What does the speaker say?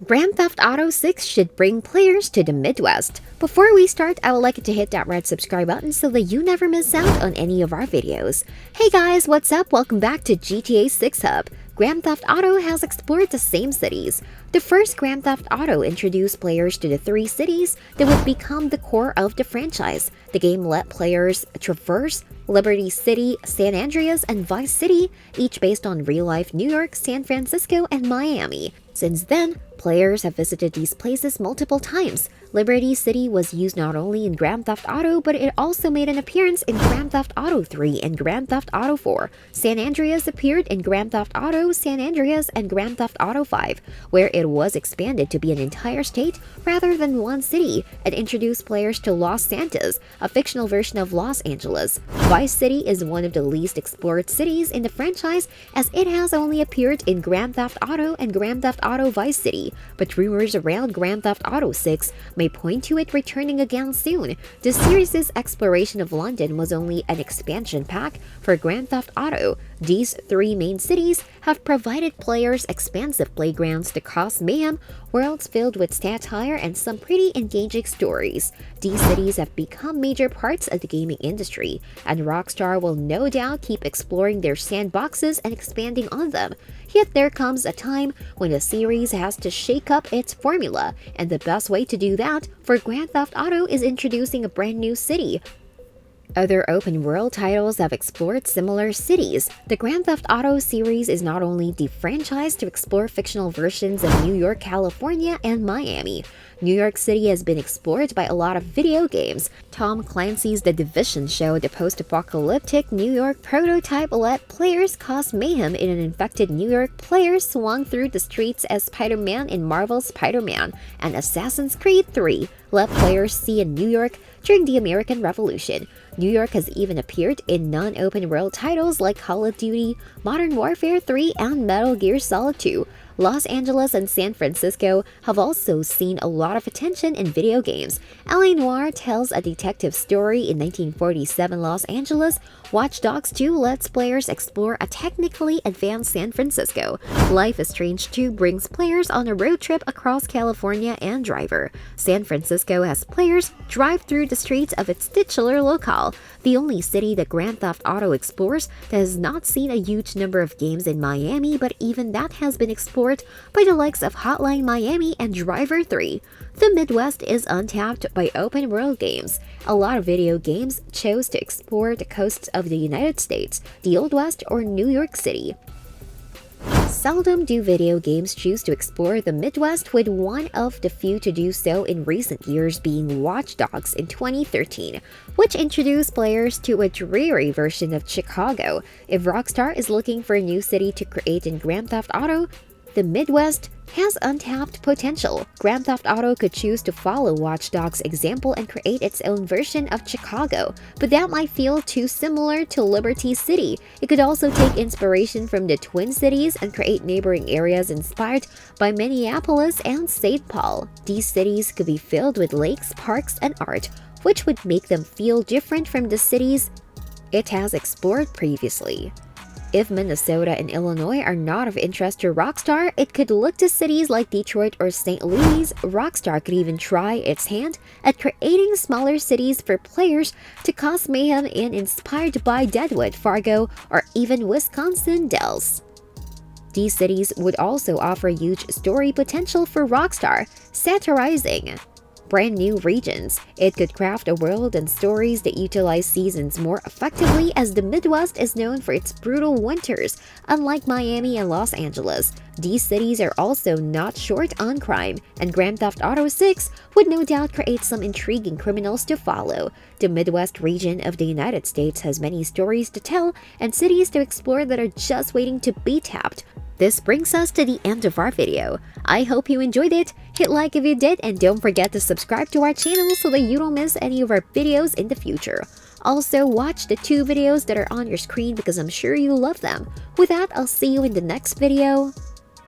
Grand Theft Auto 6 should bring players to the Midwest. Before we start, I would like you to hit that red subscribe button so that you never miss out on any of our videos. Hey guys, what's up? Welcome back to GTA 6 Hub. Grand Theft Auto has explored the same cities. The first Grand Theft Auto introduced players to the three cities that would become the core of the franchise. The game let players traverse Liberty City, San Andreas, and Vice City, each based on real-life New York, San Francisco, and Miami. Since then, players have visited these places multiple times. Liberty City was used not only in Grand Theft Auto, but it also made an appearance in Grand Theft Auto 3 and Grand Theft Auto 4. San Andreas appeared in Grand Theft Auto, San Andreas, and Grand Theft Auto 5, where it was expanded to be an entire state rather than one city, and introduced players to Los Santos, a fictional version of Los Angeles. Vice City is one of the least explored cities in the franchise, as it has only appeared in Grand Theft Auto and Grand Theft Auto Vice City, but rumors around Grand Theft Auto 6 may point to it returning again soon. The series' exploration of London was only an expansion pack for Grand Theft Auto. These three main cities have provided players expansive playgrounds to cause mayhem, worlds filled with satire, and some pretty engaging stories. These cities have become major parts of the gaming industry, and Rockstar will no doubt keep exploring their sandboxes and expanding on them. Yet there comes a time when the series has to shake up its formula, and the best way to do that for Grand Theft Auto is introducing a brand new city. Other open-world titles have explored similar cities. The Grand Theft Auto series is not only the franchise to explore fictional versions of New York, California, and Miami. New York City has been explored by a lot of video games. Tom Clancy's The Division showed the post-apocalyptic New York prototype let players cause mayhem in an infected New York. Players swung through the streets as Spider-Man in Marvel's Spider-Man, and Assassin's Creed 3 let players see in New York during the American Revolution. New York has even appeared in non-open world titles like Call of Duty, Modern Warfare 3, and Metal Gear Solid 2. Los Angeles and San Francisco have also seen a lot of attention in video games. L.A. Noire tells a detective story in 1947 Los Angeles. Watch Dogs 2 lets players explore a technically advanced San Francisco. Life is Strange 2 brings players on a road trip across California and Driver. San Francisco has players drive through the streets of its titular locale, the only city that Grand Theft Auto explores that has not seen a huge number of games in Miami, but even that has been explored by the likes of Hotline Miami and Driver 3. The Midwest is untapped by open world games. A lot of video games chose to explore the coasts of the United States, the Old West, or New York City. Seldom do video games choose to explore the Midwest, with one of the few to do so in recent years being Watch Dogs in 2013, which introduced players to a dreary version of Chicago. If Rockstar is looking for a new city to create in Grand Theft Auto, the Midwest has untapped potential. Grand Theft Auto could choose to follow Watch Dogs' example and create its own version of Chicago, but that might feel too similar to Liberty City. It could also take inspiration from the Twin Cities and create neighboring areas inspired by Minneapolis and St. Paul. These cities could be filled with lakes, parks, and art, which would make them feel different from the cities it has explored previously. If Minnesota and Illinois are not of interest to Rockstar, it could look to cities like Detroit or St. Louis. Rockstar could even try its hand at creating smaller cities for players to cause mayhem in, inspired by Deadwood, Fargo, or even Wisconsin Dells. These cities would also offer huge story potential for Rockstar, satirizing brand new regions. It could craft a world and stories that utilize seasons more effectively, as the Midwest is known for its brutal winters. Unlike Miami and Los Angeles, these cities are also not short on crime, and Grand Theft Auto 6 would no doubt create some intriguing criminals to follow. The Midwest region of the United States has many stories to tell and cities to explore that are just waiting to be tapped. This brings us to the end of our video. I hope you enjoyed it. Hit like if you did, and don't forget to subscribe to our channel so that you don't miss any of our videos in the future. Also, watch the two videos that are on your screen because I'm sure you love them. With that, I'll see you in the next video.